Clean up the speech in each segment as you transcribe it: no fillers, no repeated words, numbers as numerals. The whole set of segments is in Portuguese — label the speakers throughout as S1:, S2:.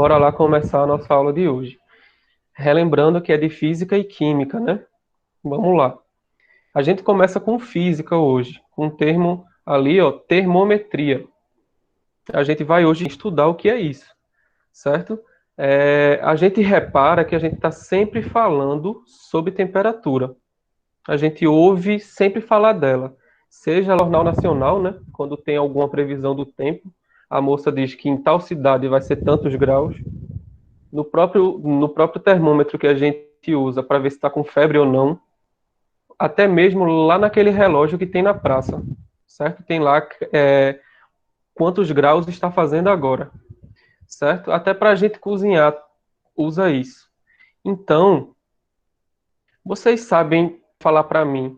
S1: Bora lá começar a nossa aula de hoje. Relembrando que é de física e química, né? Vamos lá. A gente começa com física hoje, com um termo ali, ó, termometria. A gente vai hoje estudar o que é isso, certo? A gente repara que a gente está sempre falando sobre temperatura. A gente ouve sempre falar dela. Seja no Jornal Nacional, né? Quando tem alguma previsão do tempo, a moça diz que em tal cidade vai ser tantos graus. No próprio termômetro que a gente usa para ver se está com febre ou não, até mesmo lá naquele relógio que tem na praça, certo? Tem lá quantos graus está fazendo agora, certo? Até para a gente cozinhar usa isso. Então, vocês sabem falar para mim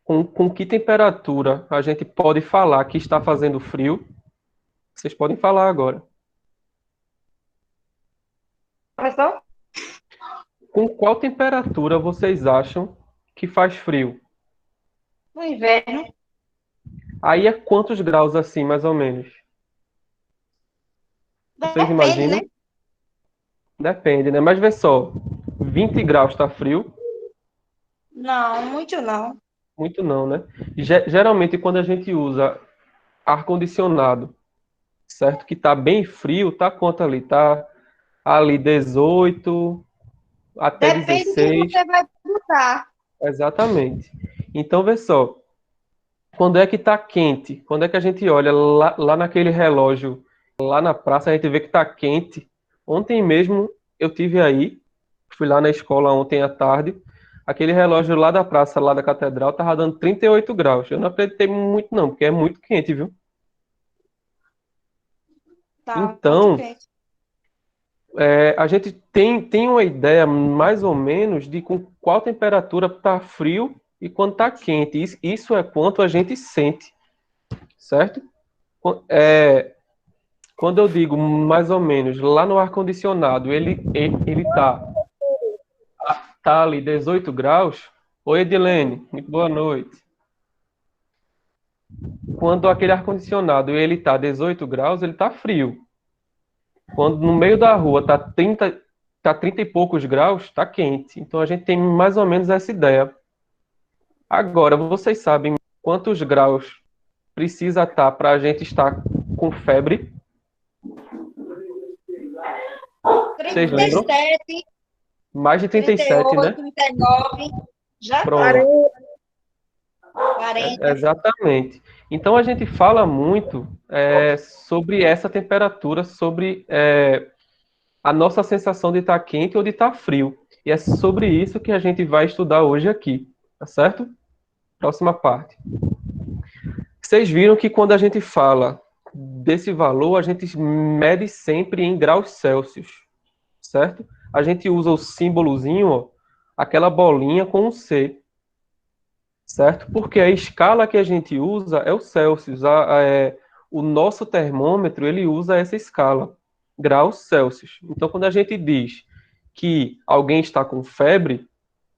S1: com que temperatura a gente pode falar que está fazendo frio? Vocês podem falar agora.
S2: Professor?
S1: Com qual temperatura vocês acham que faz frio?
S2: No inverno,
S1: Aí é quantos graus assim, mais ou menos? Vocês
S2: depende, né?
S1: imaginam? Depende, né? Mas vê só, 20 graus tá frio?
S2: Não, muito não.
S1: Muito não, né? Geralmente quando a gente usa ar-condicionado, certo? Que tá bem frio, tá quanto ali? Tá ali 18 até
S2: Depende do que
S1: 16,
S2: você vai botar.
S1: exatamente. Então vê só, quando é que tá quente? Quando é que a gente olha lá naquele relógio, lá na praça, a gente vê que tá quente. Ontem mesmo eu tive aí, fui lá na escola ontem à tarde, aquele relógio lá da praça, lá da catedral, tava dando 38 graus. Eu não acreditei muito não, porque é muito quente, viu?
S2: Tá muito
S1: Então,
S2: quente.
S1: a gente tem uma ideia mais ou menos de com qual temperatura tá frio e quando tá quente. Isso é quanto a gente sente, certo? Quando eu digo mais ou menos, lá no ar-condicionado, ele tá ali 18 graus. Oi, Edilene, muito boa noite. Quando aquele ar-condicionado ele tá 18 graus, ele tá frio. Quando no meio da rua tá 30 e poucos graus, tá quente. Então a gente tem mais ou menos essa ideia. Agora, vocês sabem quantos graus precisa estar para a gente estar com febre? Vocês
S2: Trinta e
S1: lembram?
S2: sete,
S1: Mais de trinta e
S2: trinta e
S1: sete,
S2: oito,
S1: né?
S2: 39, já tá.
S1: Pronto.
S2: 40.
S1: Exatamente. Então a gente fala muito sobre essa temperatura, sobre a nossa sensação de estar quente ou de estar frio. E é sobre isso que a gente vai estudar hoje aqui, tá certo? Próxima parte. Vocês viram que quando a gente fala desse valor, a gente mede sempre em graus Celsius, certo? A gente usa o símbolozinho, ó, aquela bolinha com um C, certo? Porque a escala que a gente usa é o Celsius. O nosso termômetro, ele usa essa escala, graus Celsius. Então, quando a gente diz que alguém está com febre,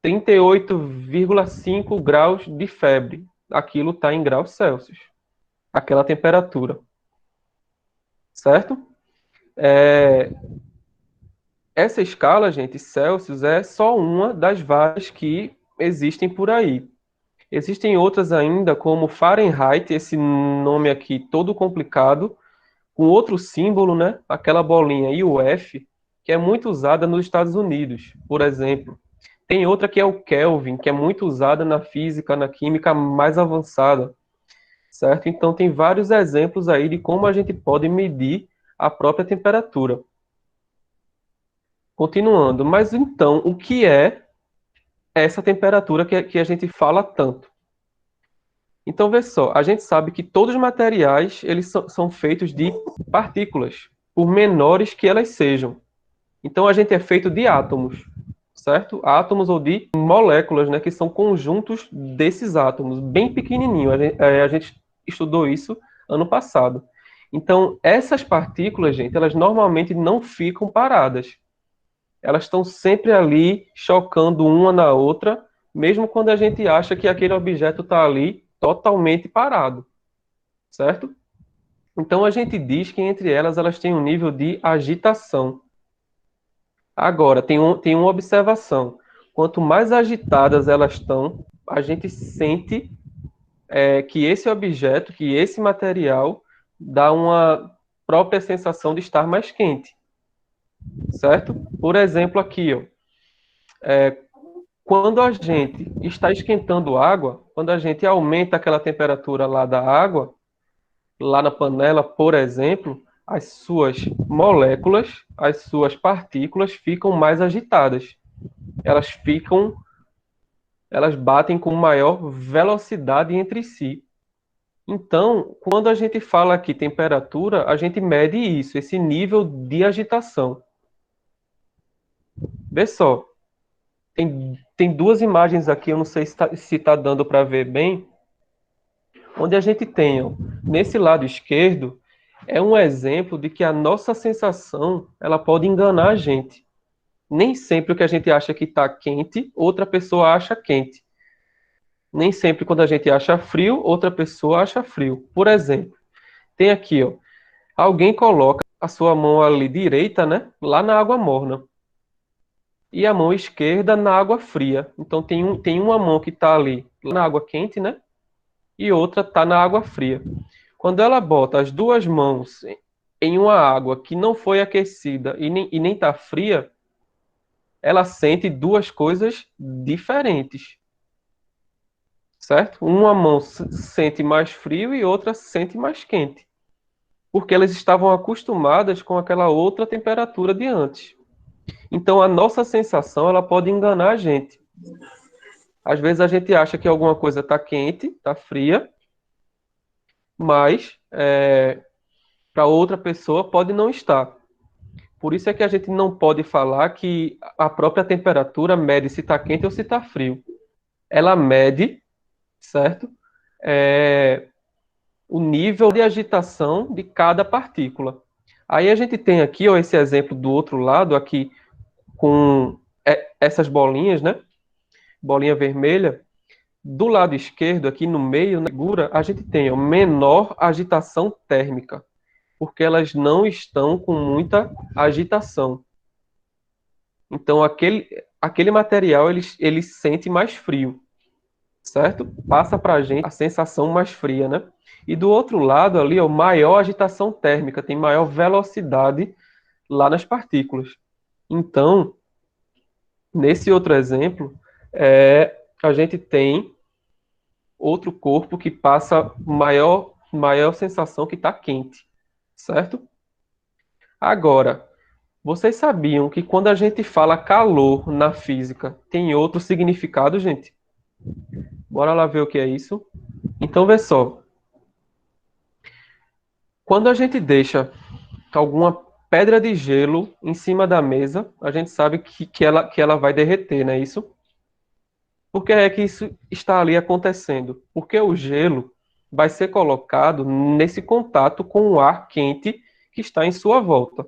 S1: 38,5 graus de febre, aquilo está em graus Celsius, aquela temperatura, certo? É, Essa escala, gente, Celsius, é só uma das várias que existem por aí. Existem outras ainda, como Fahrenheit, esse nome aqui todo complicado, com outro símbolo, né? Aquela bolinha IUF, que é muito usada nos Estados Unidos, por exemplo. Tem outra que é o Kelvin, que é muito usada na física, na química mais avançada, certo? Então tem vários exemplos aí de como a gente pode medir a própria temperatura. Continuando, mas então, o que é essa temperatura que a gente fala tanto? Então, vê só, a gente sabe que todos os materiais eles são feitos de partículas, por menores que elas sejam. Então, a gente é feito de átomos, certo? Átomos ou de moléculas, né, que são conjuntos desses átomos, bem pequenininho. A gente estudou isso ano passado. Então, essas partículas, gente, elas normalmente não ficam paradas. Elas estão sempre ali chocando uma na outra, mesmo quando a gente acha que aquele objeto está ali totalmente parado, certo? Então a gente diz que entre elas têm um nível de agitação. Agora, tem uma observação. Quanto mais agitadas elas estão, a gente sente que esse objeto, que esse material, dá uma própria sensação de estar mais quente, certo? Por exemplo, aqui, ó, quando a gente está esquentando água, quando a gente aumenta aquela temperatura lá da água, lá na panela, por exemplo, as suas moléculas, as suas partículas ficam mais agitadas. Elas ficam, elas batem com maior velocidade entre si. Então, quando a gente fala aqui temperatura, a gente mede isso, esse nível de agitação. Vê só, tem duas imagens aqui, eu não sei se tá dando para ver bem, onde a gente tem, ó, nesse lado esquerdo, é um exemplo de que a nossa sensação, ela pode enganar a gente. Nem sempre o que a gente acha que está quente, outra pessoa acha quente. Nem sempre quando a gente acha frio, outra pessoa acha frio. Por exemplo, tem aqui, ó, alguém coloca a sua mão ali direita, né, lá na água morna, e a mão esquerda na água fria. Então tem uma mão que está ali na água quente, né, e outra está na água fria. Quando ela bota as duas mãos em uma água que não foi aquecida e nem está fria, ela sente duas coisas diferentes, certo? Uma mão sente mais frio e outra sente mais quente, porque elas estavam acostumadas com aquela outra temperatura de antes. Então a nossa sensação ela pode enganar a gente. Às vezes a gente acha que alguma coisa está quente, está fria, mas para outra pessoa pode não estar. Por isso é que a gente não pode falar que a própria temperatura mede se está quente ou se está frio. Ela mede, certo? É, o nível de agitação de cada partícula. Aí a gente tem aqui, ó, esse exemplo do outro lado, aqui com essas bolinhas, né? Bolinha vermelha. Do lado esquerdo, aqui no meio, na figura, a gente tem ó, menor agitação térmica, porque elas não estão com muita agitação. Então, aquele material, ele sente mais frio, certo? Passa para a gente a sensação mais fria, né? E do outro lado ali, ó, maior agitação térmica, tem maior velocidade lá nas partículas. Então, nesse outro exemplo, a gente tem outro corpo que passa maior sensação que está quente, certo? Agora, vocês sabiam que quando a gente fala calor na física, tem outro significado, gente? Bora lá ver o que é isso. Então, vê só. Quando a gente deixa alguma pedra de gelo em cima da mesa, a gente sabe que ela vai derreter, não é isso? Por que é que isso está ali acontecendo? Porque o gelo vai ser colocado nesse contato com o ar quente que está em sua volta.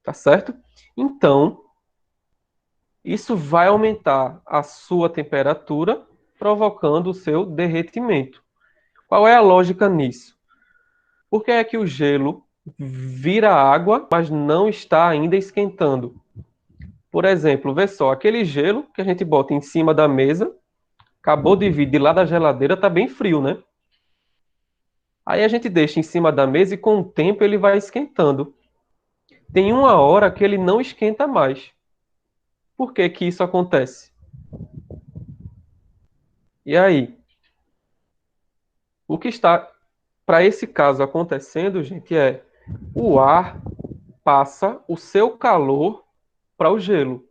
S1: Tá certo? Então, isso vai aumentar a sua temperatura, provocando o seu derretimento. Qual é a lógica nisso? Por que é que o gelo vira água, mas não está ainda esquentando? Por exemplo, vê só, aquele gelo que a gente bota em cima da mesa, acabou de vir de lá da geladeira, está bem frio, né? Aí a gente deixa em cima da mesa e com o tempo ele vai esquentando. Tem uma hora que ele não esquenta mais. Por que que isso acontece? E aí? O que está para esse caso acontecendo, gente, é o ar passa o seu calor para o gelo.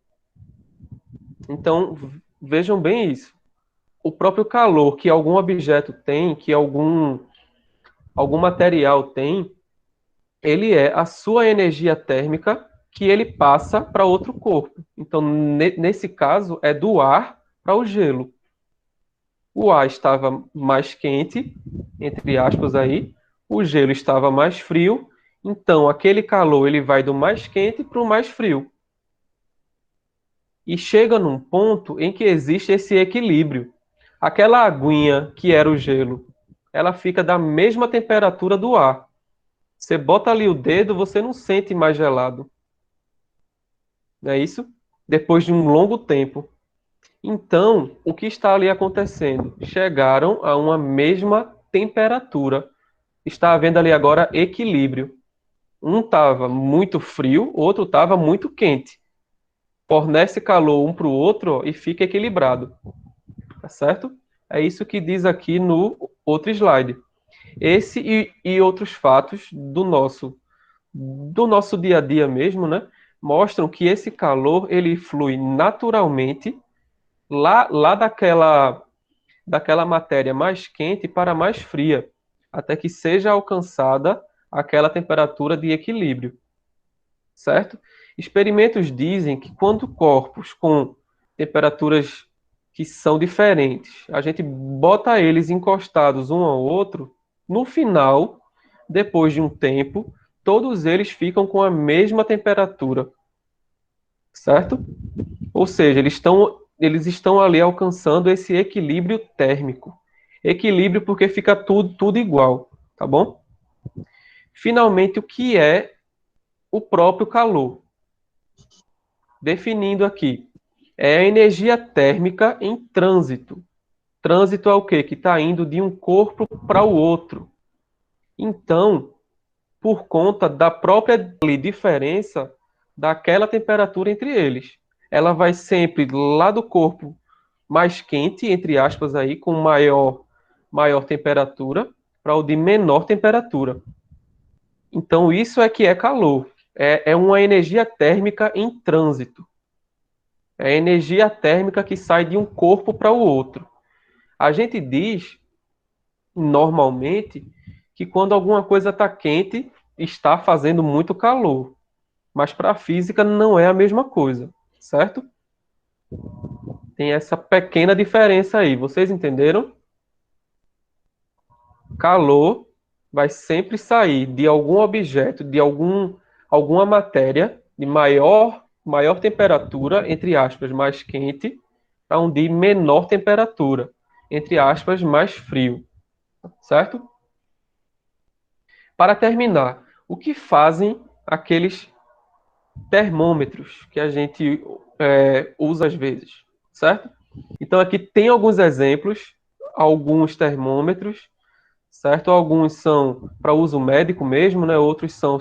S1: Então, vejam bem isso. O próprio calor que algum objeto tem, que algum material tem, ele é a sua energia térmica que ele passa para outro corpo. Então, nesse caso, é do ar para o gelo. O ar estava mais quente, entre aspas aí, o gelo estava mais frio, então aquele calor ele vai do mais quente para o mais frio. E chega num ponto em que existe esse equilíbrio. Aquela aguinha que era o gelo, ela fica da mesma temperatura do ar. Você bota ali o dedo, você não sente mais gelado. não é isso? Depois de um longo tempo. Então, o que está ali acontecendo? Chegaram a uma mesma temperatura. Está havendo ali agora equilíbrio. Um estava muito frio, o outro estava muito quente. Fornece calor um para o outro, ó, e fica equilibrado. Tá certo? É isso que diz aqui no outro slide. Esse e outros fatos do nosso dia a dia mesmo, né? Mostram que esse calor ele flui naturalmente lá daquela matéria mais quente para mais fria, até que seja alcançada aquela temperatura de equilíbrio, certo? Experimentos dizem que quando corpos com temperaturas que são diferentes, a gente bota eles encostados um ao outro, no final, depois de um tempo, todos eles ficam com a mesma temperatura, certo? Ou seja, eles estão ali alcançando esse equilíbrio térmico. Equilíbrio porque fica tudo igual, tá bom? Finalmente, o que é o próprio calor? Definindo aqui, é a energia térmica em trânsito. Trânsito é o quê? Que está indo de um corpo para o outro. Então, por conta da própria diferença daquela temperatura entre eles, ela vai sempre lá do corpo mais quente, entre aspas, aí, com maior temperatura, para o de menor temperatura. Então, isso é que é calor. É uma energia térmica em trânsito. É a energia térmica que sai de um corpo para o outro. A gente diz, normalmente, que quando alguma coisa está quente, está fazendo muito calor. Mas para a física não é a mesma coisa, certo? Tem essa pequena diferença aí. Vocês entenderam? Calor vai sempre sair de algum objeto, de alguma matéria de maior temperatura, entre aspas, mais quente, para um de menor temperatura, entre aspas, mais frio, certo? Para terminar, o que fazem aqueles termômetros que a gente usa às vezes, certo? Então aqui tem alguns exemplos, alguns termômetros, certo? Alguns são para uso médico mesmo, né? Outros são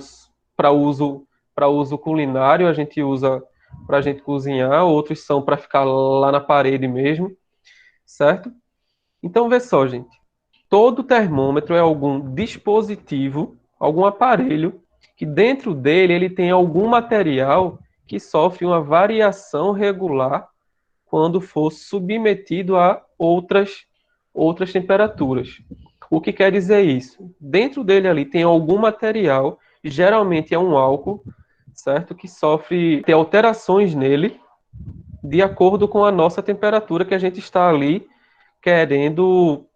S1: para uso culinário, a gente usa para a gente cozinhar, outros são para ficar lá na parede mesmo, certo? Então vê só, gente. Todo termômetro é algum dispositivo, algum aparelho que dentro dele ele tem algum material que sofre uma variação regular quando for submetido a outras temperaturas. O que quer dizer isso? Dentro dele ali tem algum material, geralmente é um álcool, certo? Que sofre tem alterações nele de acordo com a nossa temperatura que a gente está ali querendo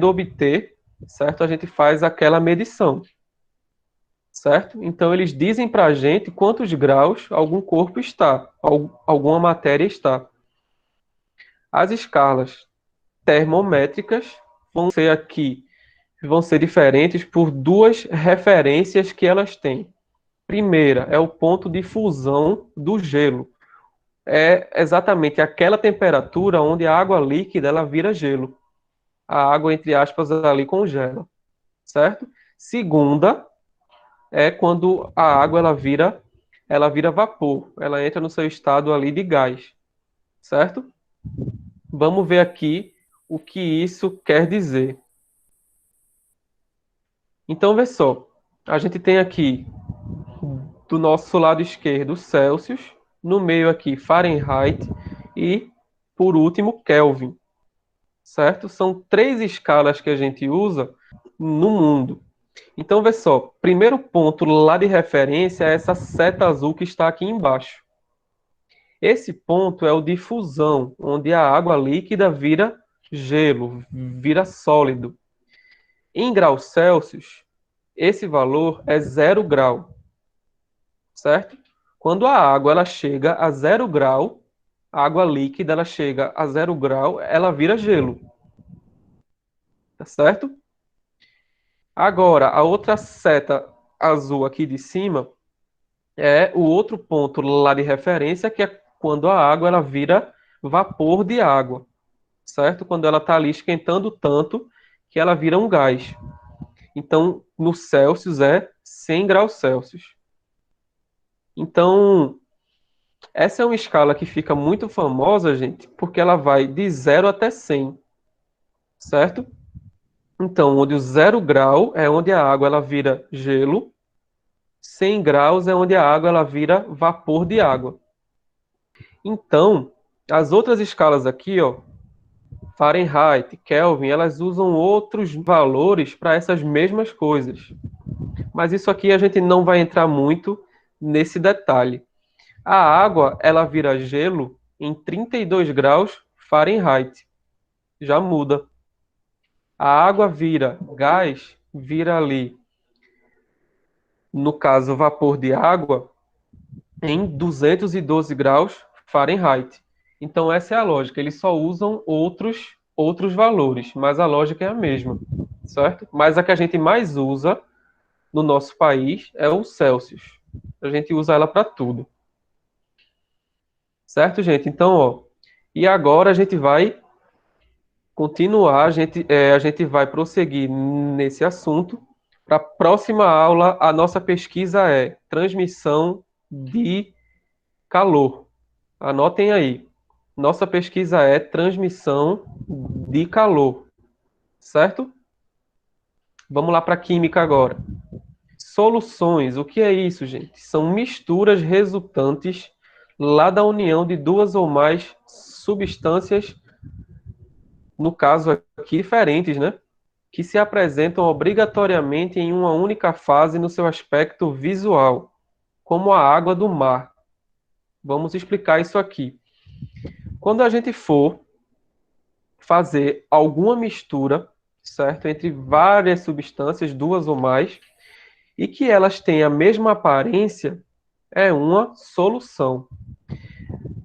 S1: obter, certo? A gente faz aquela medição, certo? Então eles dizem para a gente quantos graus algum corpo está, alguma matéria está. As escalas termométricas vão ser diferentes por duas referências que elas têm. Primeira é o ponto de fusão do gelo. É exatamente aquela temperatura onde a água líquida ela vira gelo. A água, entre aspas, ali congela, certo? Segunda é quando a água ela vira vapor, ela entra no seu estado ali de gás, certo? Vamos ver aqui o que isso quer dizer. Então, vê só, a gente tem aqui do nosso lado esquerdo Celsius, no meio aqui Fahrenheit e, por último, Kelvin, certo? São três escalas que a gente usa no mundo. Então, vê só, primeiro ponto lá de referência é essa seta azul que está aqui embaixo. Esse ponto é o de fusão, onde a água líquida vira gelo, vira sólido. Em graus Celsius, esse valor é 0 grau, certo? Quando a água ela chega a 0 grau, a água líquida ela chega a 0 grau, ela vira gelo, tá certo? Agora, a outra seta azul aqui de cima é o outro ponto lá de referência, que é quando a água ela vira vapor de água, certo? Quando ela está ali esquentando tanto que ela vira um gás. Então, no Celsius é 100 graus Celsius. Então, essa é uma escala que fica muito famosa, gente, porque ela vai de 0 até 100, certo? Então, onde o 0 grau é onde a água ela vira gelo, 100 graus é onde a água ela vira vapor de água. Então, as outras escalas aqui, ó, Fahrenheit, Kelvin, elas usam outros valores para essas mesmas coisas. Mas isso aqui a gente não vai entrar muito nesse detalhe. A água, ela vira gelo em 32 graus Fahrenheit. Já muda. A água vira gás, vira ali, no caso, vapor de água, em 212 graus Fahrenheit. Então essa é a lógica. Eles só usam outros valores, mas a lógica é a mesma, certo? Mas a que a gente mais usa no nosso país é o Celsius. A gente usa ela para tudo. Certo, gente? Então, ó, e agora a gente vai continuar, a gente vai prosseguir nesse assunto. Para a próxima aula, a nossa pesquisa é transmissão de calor. Anotem aí. Nossa pesquisa é transmissão de calor, certo? Vamos lá para a química agora. Soluções, o que é isso, gente? São misturas resultantes lá da união de duas ou mais substâncias, no caso aqui, diferentes, né? Que se apresentam obrigatoriamente em uma única fase no seu aspecto visual, como a água do mar. Vamos explicar isso aqui. Quando a gente for fazer alguma mistura, certo, entre várias substâncias, duas ou mais, e que elas têm a mesma aparência, é uma solução.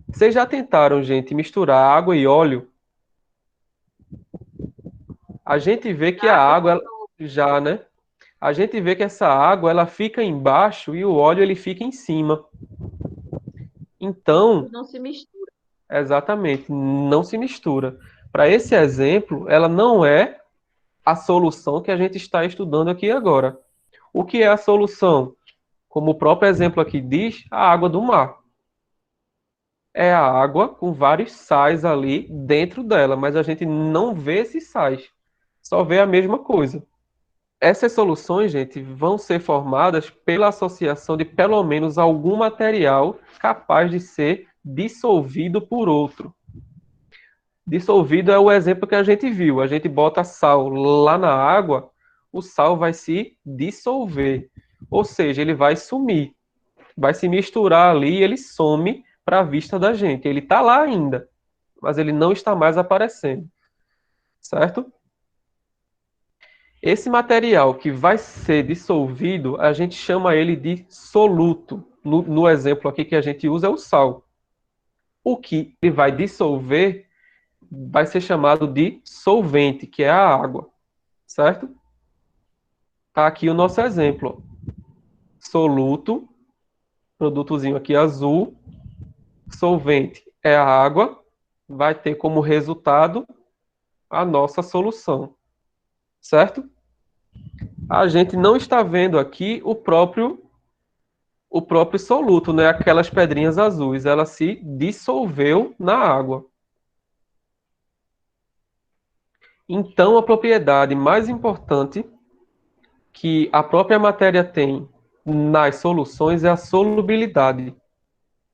S1: Vocês já tentaram, gente, misturar água e óleo? A gente vê que a água já, né? A gente vê que essa água ela fica embaixo e o óleo ele fica em cima. Então,
S3: Não se mistura.
S1: exatamente, não se mistura. Para esse exemplo, ela não é a solução que a gente está estudando aqui agora. O que é a solução? Como o próprio exemplo aqui diz, a água do mar. É a água com vários sais ali dentro dela, mas a gente não vê esses sais, só vê a mesma coisa. Essas soluções, gente, vão ser formadas pela associação de pelo menos algum material capaz de ser dissolvido por outro. Dissolvido é o exemplo que a gente viu. A gente bota sal lá na água, o sal vai se dissolver. Ou seja, ele vai sumir. Vai se misturar ali e ele some para a vista da gente. Ele está lá ainda, mas ele não está mais aparecendo. Certo? Esse material que vai ser dissolvido, a gente chama ele de soluto. No exemplo aqui que a gente usa é o sal. O que ele vai dissolver vai ser chamado de solvente, que é a água. Certo? Tá aqui o nosso exemplo. Soluto, produtozinho aqui azul. Solvente é a água. Vai ter como resultado a nossa solução. Certo? A gente não está vendo aqui o próprio soluto, né? Aquelas pedrinhas azuis, ela se dissolveu na água. Então, a propriedade mais importante que a própria matéria tem nas soluções é a solubilidade,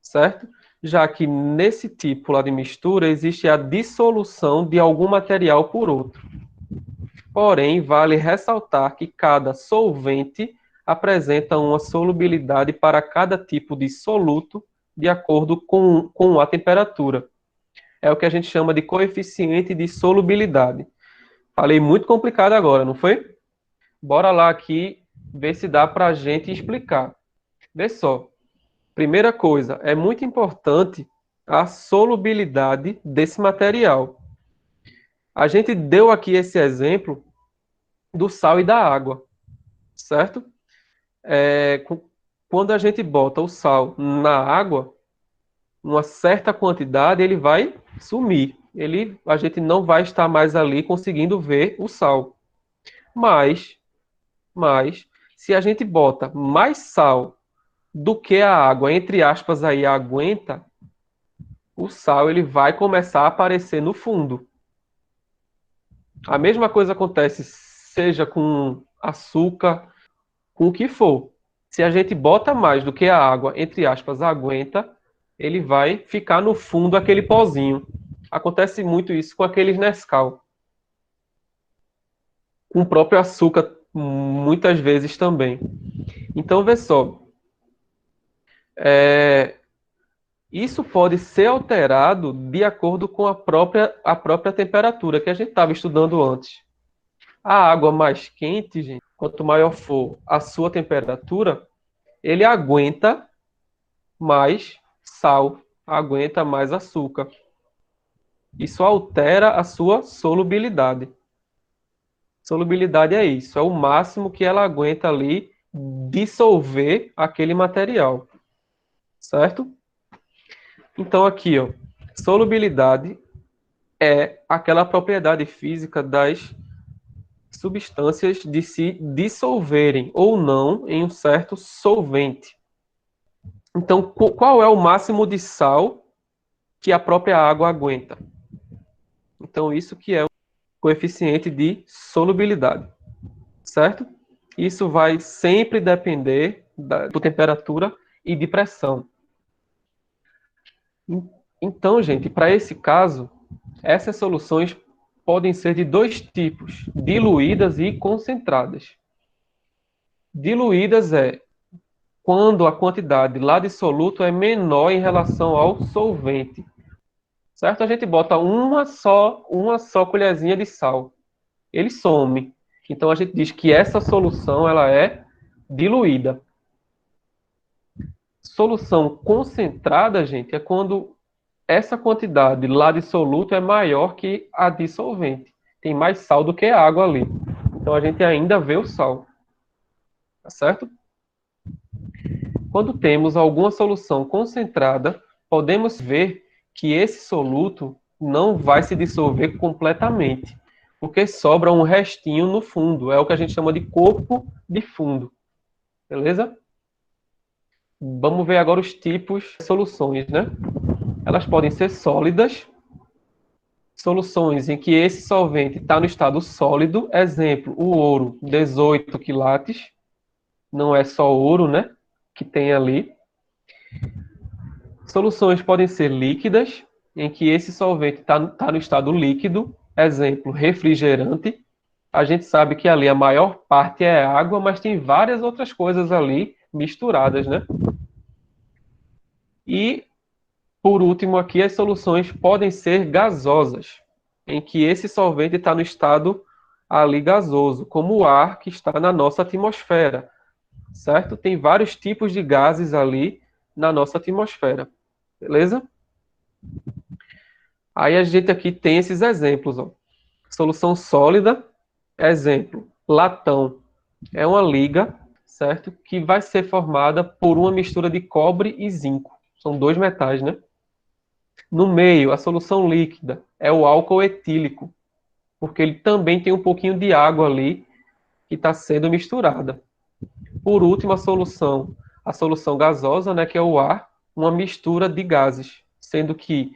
S1: certo? Já que nesse tipo lá de mistura existe a dissolução de algum material por outro. Porém, vale ressaltar que cada solvente apresenta uma solubilidade para cada tipo de soluto de acordo com a temperatura. É o que a gente chama de coeficiente de solubilidade. Falei muito complicado agora, não foi? Bora lá aqui ver se dá para a gente explicar. Vê só. Primeira coisa, é muito importante a solubilidade desse material. A gente deu aqui esse exemplo do sal e da água, certo? quando a gente bota o sal na água, uma certa quantidade ele vai sumir. A gente não vai estar mais ali conseguindo ver o sal. Mas, se a gente bota mais sal do que a água, entre aspas, aí aguenta, o sal ele vai começar a aparecer no fundo. A mesma coisa acontece, seja com açúcar, com o que for. Se a gente bota mais do que a água, entre aspas, aguenta, ele vai ficar no fundo aquele pozinho. Acontece muito isso com aqueles Nescau. Com o próprio açúcar, muitas vezes também. Então, vê só. Isso pode ser alterado de acordo com a própria temperatura que a gente estava estudando antes. A água mais quente, gente, quanto maior for a sua temperatura, ele aguenta mais sal, aguenta mais açúcar. Isso altera a sua solubilidade. Solubilidade é isso, é o máximo que ela aguenta ali dissolver aquele material, certo? Então aqui, ó, solubilidade é aquela propriedade física das substâncias de se dissolverem ou não em um certo solvente. Então, qual é o máximo de sal que a própria água aguenta? Então, isso que é o coeficiente de solubilidade, certo? Isso vai sempre depender da temperatura e de pressão. Então, gente, para esse caso, essas soluções podem ser de dois tipos, diluídas e concentradas. Diluídas é quando a quantidade lá de soluto é menor em relação ao solvente. Certo? A gente bota uma só colherzinha de sal. Ele some. Então a gente diz que essa solução ela é diluída. Solução concentrada, gente, é quando essa quantidade lá de soluto é maior que a de solvente. Tem mais sal do que água ali. Então a gente ainda vê o sal. Tá certo? Quando temos alguma solução concentrada, podemos ver que esse soluto não vai se dissolver completamente, porque sobra um restinho no fundo. É o que a gente chama de corpo de fundo. Beleza? Vamos ver agora os tipos de soluções, né? Elas podem ser sólidas, soluções em que esse solvente está no estado sólido. Exemplo, o ouro, 18 quilates. Não é só ouro, né? Que tem ali. Soluções podem ser líquidas, em que esse solvente está no estado líquido. Exemplo, refrigerante. A gente sabe que ali a maior parte é água, mas tem várias outras coisas ali misturadas, né? E, por último, aqui as soluções podem ser gasosas, em que esse solvente está no estado ali gasoso, como o ar que está na nossa atmosfera, certo? Tem vários tipos de gases ali na nossa atmosfera, beleza? Aí a gente aqui tem esses exemplos, ó. Solução sólida, exemplo, latão. É uma liga, certo? Que vai ser formada por uma mistura de cobre e zinco. São dois metais, né? No meio, a solução líquida é o álcool etílico, porque ele também tem um pouquinho de água ali que está sendo misturada. Por último, a solução gasosa, né, que é o ar, uma mistura de gases, sendo que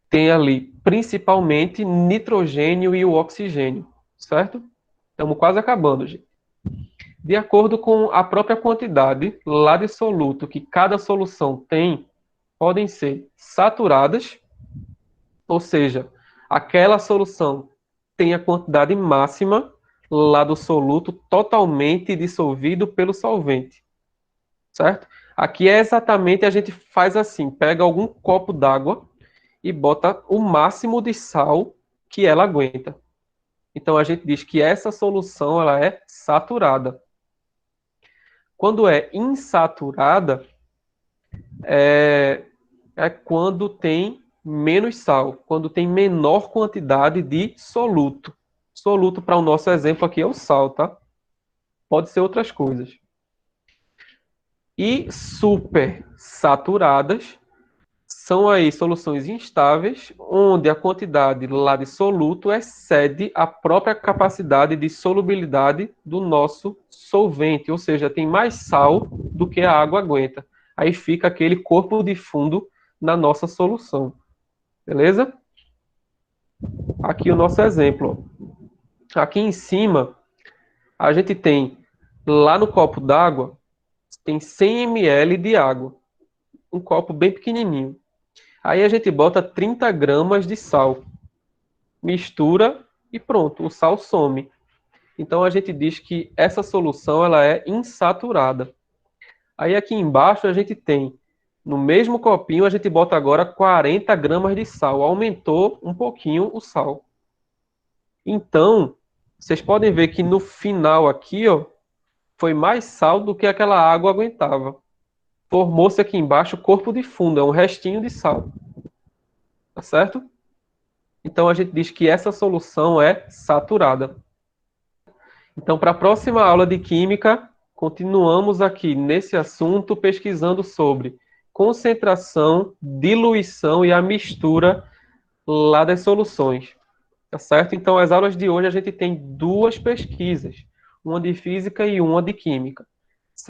S1: tem ali principalmente nitrogênio e o oxigênio, certo? Estamos quase acabando, gente. De acordo com a própria quantidade lá de soluto que cada solução tem, podem ser saturadas, ou seja, aquela solução tem a quantidade máxima lá do soluto totalmente dissolvido pelo solvente, certo? Aqui é exatamente a gente faz assim, pega algum copo d'água e bota o máximo de sal que ela aguenta. Então a gente diz que essa solução ela é saturada. Quando é insaturada, é quando tem menos sal, quando tem menor quantidade de soluto. Soluto, para o nosso exemplo aqui, é o sal, tá? Pode ser outras coisas. E super saturadas são aí soluções instáveis, onde a quantidade lá de soluto excede a própria capacidade de solubilidade do nosso solvente, ou seja, tem mais sal do que a água aguenta. Aí fica aquele corpo de fundo na nossa solução. Beleza? Aqui o nosso exemplo. Aqui em cima, a gente tem, lá no copo d'água, tem 100 ml de água. Um copo bem pequenininho. Aí a gente bota 30 gramas de sal. Mistura e pronto, o sal some. Então a gente diz que essa solução ela é insaturada. Aí aqui embaixo a gente tem, no mesmo copinho, a gente bota agora 40 gramas de sal. Aumentou um pouquinho o sal. Então, vocês podem ver que no final aqui, ó, foi mais sal do que aquela água aguentava. Formou-se aqui embaixo corpo de fundo, é um restinho de sal. Tá certo? Então a gente diz que essa solução é saturada. Então, para a próxima aula de química, continuamos aqui nesse assunto pesquisando sobre concentração, diluição e a mistura lá das soluções. Tá certo? Então, as aulas de hoje a gente tem duas pesquisas, uma de física e uma de química.